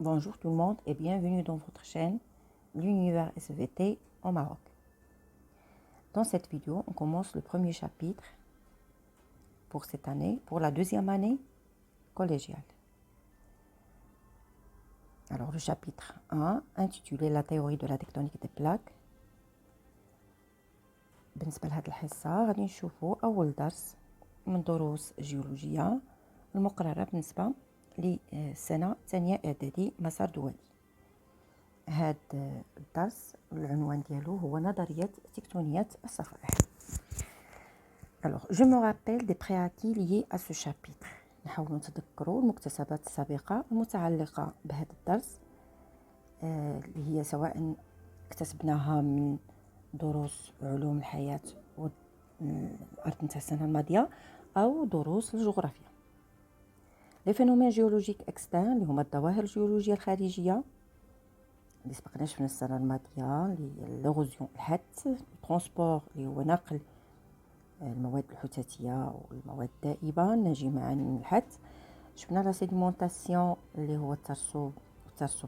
Bonjour tout le monde et bienvenue dans votre chaîne L'univers SVT au Maroc. Dans cette vidéo, on commence le premier chapitre pour cette année, pour la deuxième année collégiale. Alors le chapitre 1, intitulé La théorie de la tectonique des plaques. بالنسبة لهذه الحصة غادي نشوفوا أول درس من دروس جيولوجيا المقررة بالنسبة للسنة الثانية إعدادي مسار دولي. هذا الدرس العنوان ديالو هو نظرية تكتونية الصفائح. Alors, je me rappelle des prérequis liés à ce chapitre. نحاول نتذكروا المكتسبات السابقة المتعلقة بهذا الدرس اللي هي سواء اكتسبناها من دروس علوم الحياة والأرض نتاع السنة الماضية أو دروس الجغرافيا. لي فينومين جيولوجيك اكسترن اللي هما الظواهر الجيولوجية الخارجية اللي سبقنا شفنا السنة الماضية، اللي لوغوزيون الحث، الترونسبور اللي هو نقل المواد الحثاثية والمواد الدائبة الناجمة عن الحث. شفنا لا سيديمونطاسيون اللي هو الترسب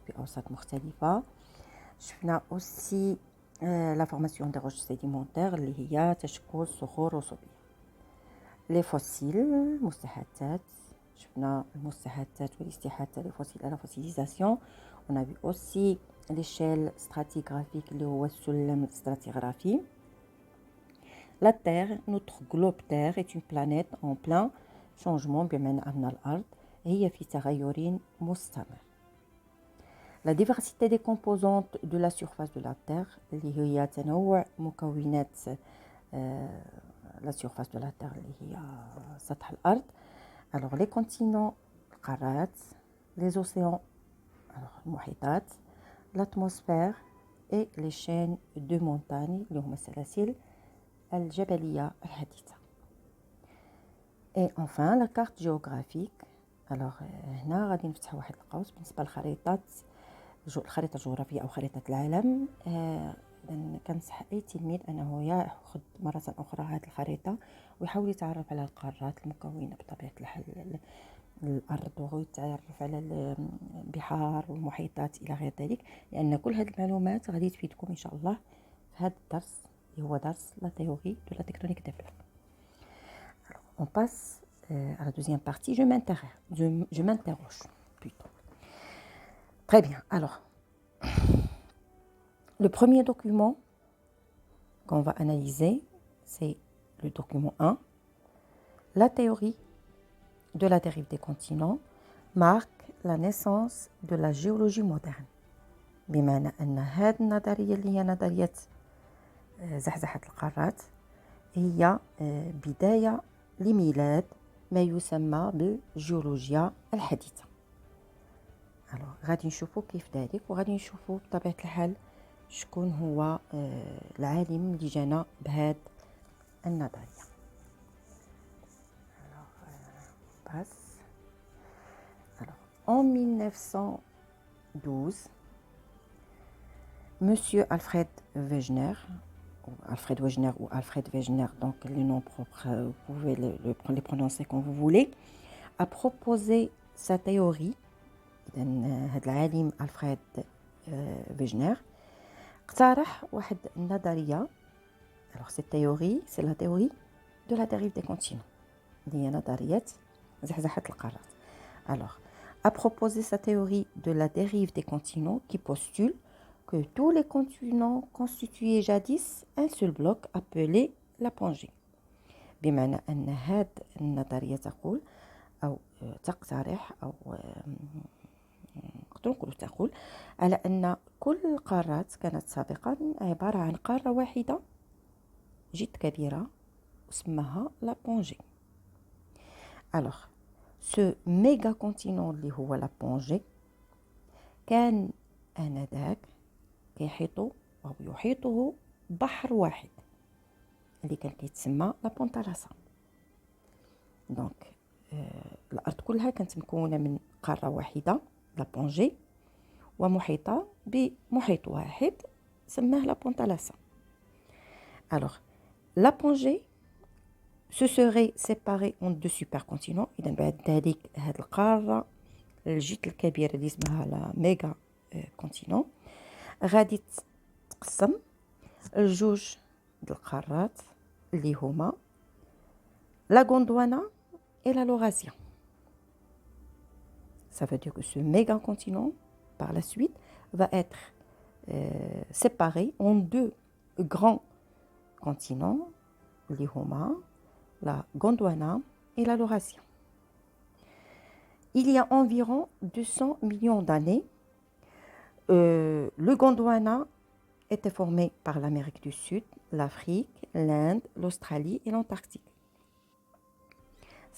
في أوساط مختلفة. شفنا أوسي لا فورماسيون دي روش سيديمونتير اللي هي تشكل صخور رسوبية. لي فوسيل المستحدثات، شفنا المستحدثات والاستحاثة لي فوسيل على فوسيليزاسيون. On a vu aussi l'échelle stratigraphique اللي هو السلم الاستراتيغرافي. La Terre, notre globe Terre est une planète en plein changement بمعنى أن الأرض هي في تغير مستمر. La diversité des composantes de la surface de la Terre اللي هي تنوع مكونات la surface de la Terre اللي هي سطح الأرض. Alors les continents القارات، les océans المحيطات، l'atmosphère et les chaînes de montagnes اللي هما السلاسل الجبلية الحديثة. Et enfin la carte géographique. Alors هنا غادي نفتح واحد القوس بالنسبة للخريطة الجغرافية أو خريطة العالم. كنصح أي تلميذ أنه يأخذ مرة أخرى هذه الخريطة ويحاول يتعرف على القارات المكونة بطبيعة الحال الأرض، ويتعرف على البحار والمحيطات إلى غير ذلك، لأن كل هذه المعلومات غادي تفيدكم إن شاء الله في هذا الدرس اللي هو درس لا théorie de la tectonique des plaques. Alors, on passe à la deuxième partie. Je m'interroge plutôt. Très bien. Alors, le premier document qu'on va analyser, c'est le document 1, la théorie de la dérive des continents marque la naissance de la géologie moderne. بمعنى أن هذه النظرية اللي هي نظرية زحزحة القارات هي بداية لميلاد ما يسمى بالجيولوجيا الحديثة. غادي نشوفوا كيف ذلك، وغادي نشوفوا بطبيعة الحال شكون هو العالم اللي جانا بهذه النظرية. En 1912, Monsieur Alfred Wegener, ou Alfred Wegener, donc les noms propres, vous pouvez les prononcer comme vous voulez, a proposé sa théorie. هذا العالم ألفريد فيجنر اقترح واحد النظرية. Alors cette théorie, c'est la théorie de la dérive des continents. اللي هي نظرية زحزحة القارات. Alors, a proposé sa théorie de la dérive des continents qui postule que tous les continents constituaient jadis un seul bloc appelé la Pangée. بمعنى أن هذه النظرية تقول أو تقترح أو تقول على أن كل القارات كانت سابقا عبارة عن قارة واحدة جد كبيرة اسمها لا بونجي. Alors, ce méga continent اللي هو لا بونجي كان آنذاك يحيطه بحر واحد اللي كان كيتسمى لا بونتالاسا. دونك الأرض كلها كانت مكونة من قارة واحدة لا بونجي ومحيطة بمحيط واحد سماه لا بونتالاسا. Alors, la Pangée se serait séparée en deux supercontinents. إذا بعد ذلك هذه القارة الجيت الكبيرة اللي اسمها لا ميغا كونتينون غادي تقسم الجوج د القارات اللي هما لا غوندوانا et la Laurasie. Ça veut dire que ce méga continent, par la suite, va être séparé en deux grands continents, les Homa, la Gondwana et la Laurasie. Il y a environ 200 millions d'années, le Gondwana était formé par l'Amérique du Sud, l'Afrique, l'Inde, l'Australie et l'Antarctique.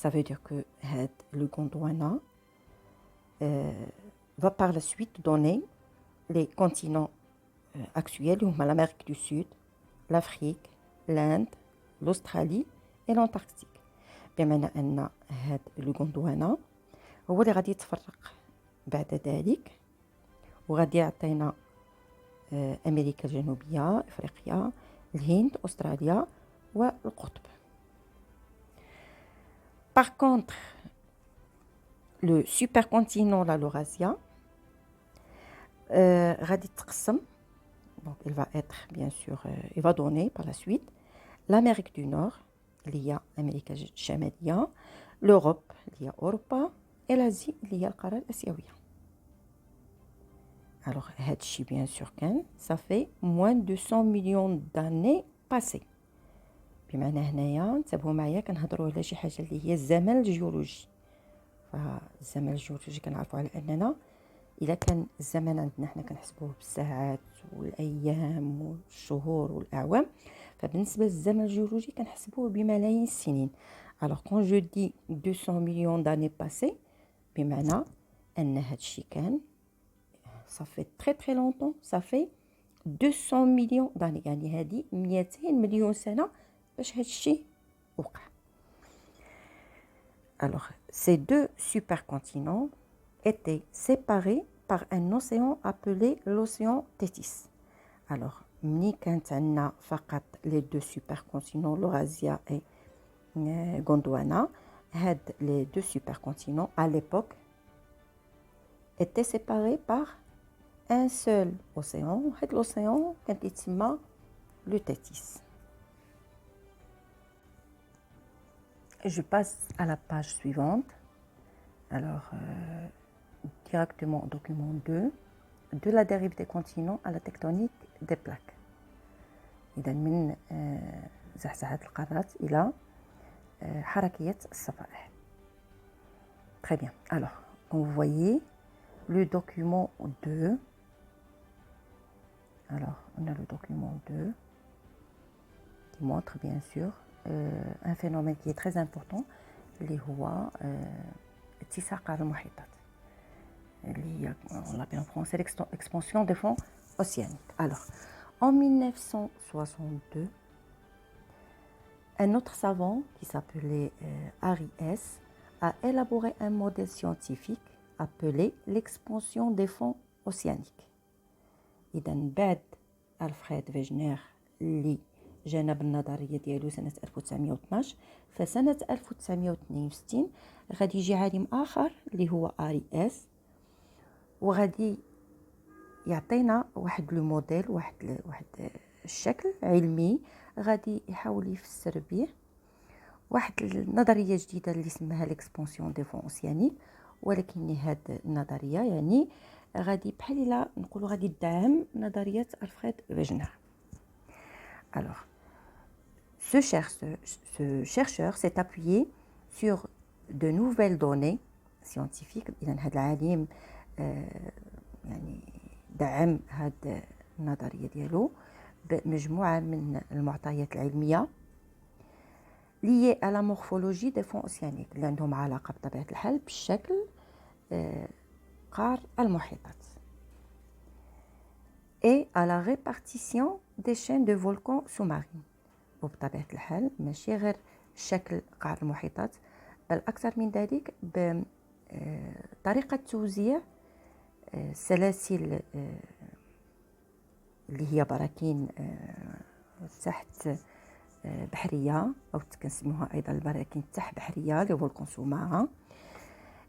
Ça veut dire que le Gondwana va par la suite donner les continents actuels, l'Amérique du Sud, l'Afrique, l'Inde, l'Australie et l'Antarctique. بمعنى أن هذا الغوندوانا هو اللي غادي يتفرق بعد ذلك وغادي يعطينا أمريكا الجنوبية، إفريقيا، الهند، أستراليا والقطب. Par contre, le supercontinent, la Laurasia, غادي تقسم. Donc, il va être, bien sûr, il va donner par la suite l'Amérique du Nord, اللي هي أمريكا الشمالية، l'Europe, اللي هي أوروبا، et l'Asie, اللي هي القارة الآسيوية. Alors, هاد الشي bien sûr كان ça fait moins de 100 millions d'années passées. بمعنى هنايا انتبهوا معايا كنهضروا على شي حاجة اللي هي الزمن الجيولوجي. فالزمن الجيولوجي كنعرفوا على أننا إلا كان الزمن عندنا حنا كنحسبوه بالساعات والأيام والشهور والأعوام، فبالنسبة للزمن الجيولوجي كنحسبوه بملايين السنين. Alors quand je dis 200 millions d'années passées بمعنى أن هادشي كان ça fait très très longtemps, ça fait 200 millions d'années، يعني هذه 200 مليون سنة باش هادشي وقع. Alors ces deux supercontinents étaient séparés par un océan appelé l'océan Tétis. Alors ملي كانت عندنا فقط les deux supercontinents l'Eurasia et Gondwana، هاد les deux supercontinents à l'époque étaient séparés par un seul océan. هاد l'océan كان يتسمى le Tétis. Je passe à la page suivante. Alors, directement au document 2, de la dérive des continents à la tectonique des plaques. إذا من زحزحة القارات إلى حركية الصفائح. Très bien. Alors, vous voyez le document 2. Alors, on a le document 2 qui montre bien sûr un phénomène qui est très important اللي هو اتساع قاع المحيطات اللي on l'appelle en français l'expansion des fonds océaniques. Alors, en 1962, un autre savant qui s'appelait Harry S. a élaboré un modèle scientifique appelé l'expansion des fonds océaniques. إذا بعد ألفريد فيجنر اللي جنب النظرية ديالو سنة 1912، فسنة 1962 غادي يجي عالم آخر اللي هو آري إس وغادي يعطينا واحد لو موديل، واحد الشكل علمي غادي يحاول يفسر به واحد النظرية جديدة اللي اسمها l'expansion des fonds océaniques. ولكن هاد النظرية يعني غادي بحال إلا نقولوا غادي تدعم نظرية ألفريد فيجنر. Alors, ce chercheur s'est appuyé sur de nouvelles données scientifiques. إذا هذا العالم يعني دعم هاد النظرية ديالو بمجموعة من المعطيات العلمية liées à la morphologie des fonds océaniques اللي عندهم علاقة بطبيعة الحال بالشكل قار المحيطات et à la répartition des chaînes de volcans sous-marins. وبطبيعة الحال ماشي غير شكل قاع المحيطات بل أكثر من ذلك بطريقة توزيع سلاسل اللي هي براكين تحت بحرية أو كنسموها أيضا البراكين تحت بحرية لي فولكان سوماران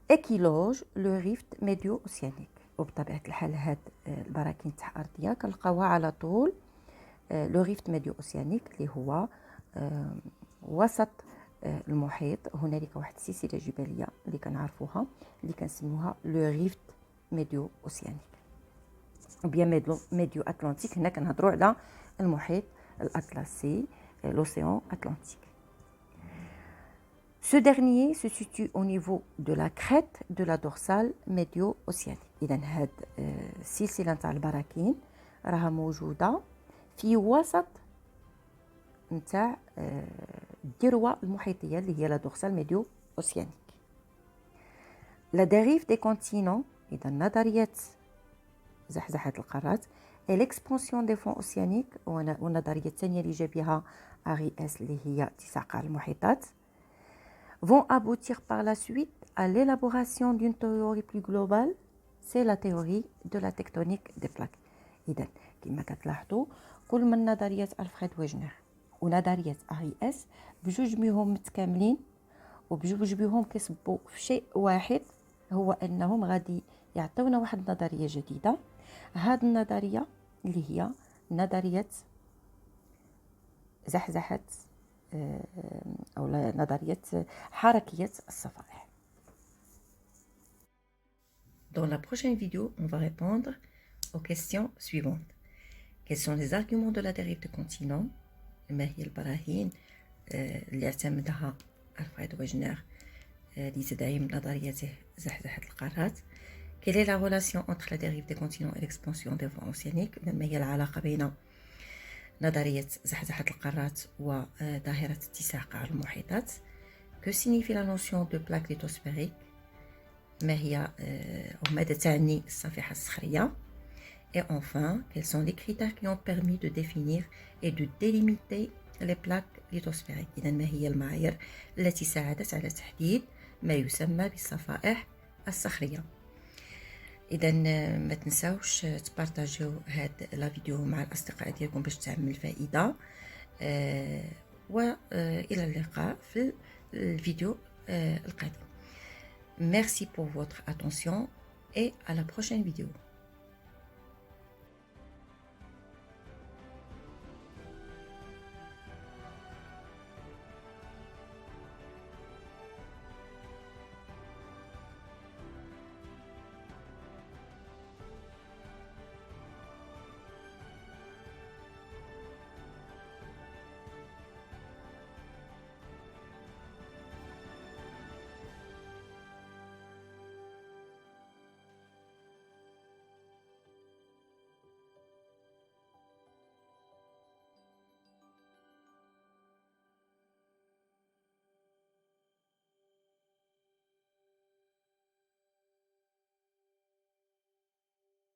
et qui loge le rift médio-océanique. وبطبيعة الحال هاد البراكين التحت-أرضية كنلقاوها على طول لو ريفت ميديو-أوسيانيك اللي هو وسط المحيط. هنالك واحد السلسلة جبلية اللي كنعرفوها اللي كنسموها لو ريفت ميديو-أوسيانيك ou bien médio-atlantique. هنا كنهضروا على المحيط الأطلسي l'océan Atlantique. Ce dernier se situe au niveau de la crête de la dorsale médio-océanique. إذا هاد السلسلة نتاع البراكين راها موجودة في وسط نتاع الذروة المحيطية اللي هي لا dorsale médio-océanique. La dérive des continents إذا نظرية زحزحة القارات et l'expansion des fonds océaniques والنظرية الثانية اللي جا بها أغياس اللي هي اتساع قاع المحيطات vont aboutir par la suite à l'élaboration d'une théorie plus globale, c'est la théorie de la tectonique des plaques. إذا كما كتلاحظوا كل من نظريات ألفريد ويجنر ونظرية أغياس بجوج بهم متكاملين وبجوج بهم كيصبوا في شيء واحد، هو أنهم غادي يعطيونا واحد نظرية جديدة. هاد النظرية اللي هي نظرية زحزحة أو نظرية حركية الصفائح. Dans la prochaine vidéo, on va répondre aux questions suivantes. Quels sont les arguments de la dérive des continents? ما هي البراهين اللي اعتمدها ألفريد ويجنر لتدعيم نظريته زحزحة القارات؟ Quelle est la relation entre la dérive des continents et l'expansion des vents océaniques? ما هي العلاقة بين نظرية زحزحة القارات وظاهرة اتساع قاع المحيطات؟ Que signifie la notion de plaque lithosphérique؟ ما هي أو ماذا تعني الصفيحة الصخرية؟ Et enfin, quels sont les critères qui ont permis de définir et de délimiter les plaques lithosphériques؟ إذا ما هي المعايير التي ساعدت على تحديد ما يسمى بالصفائح الصخرية؟ إذا ما تنساوش تبارطاجيو هاد لا فيديو مع الأصدقاء ديالكم باش تعمل فائدة، وإلى اللقاء في الفيديو القادم. Merci pour votre attention et à la prochaine vidéo.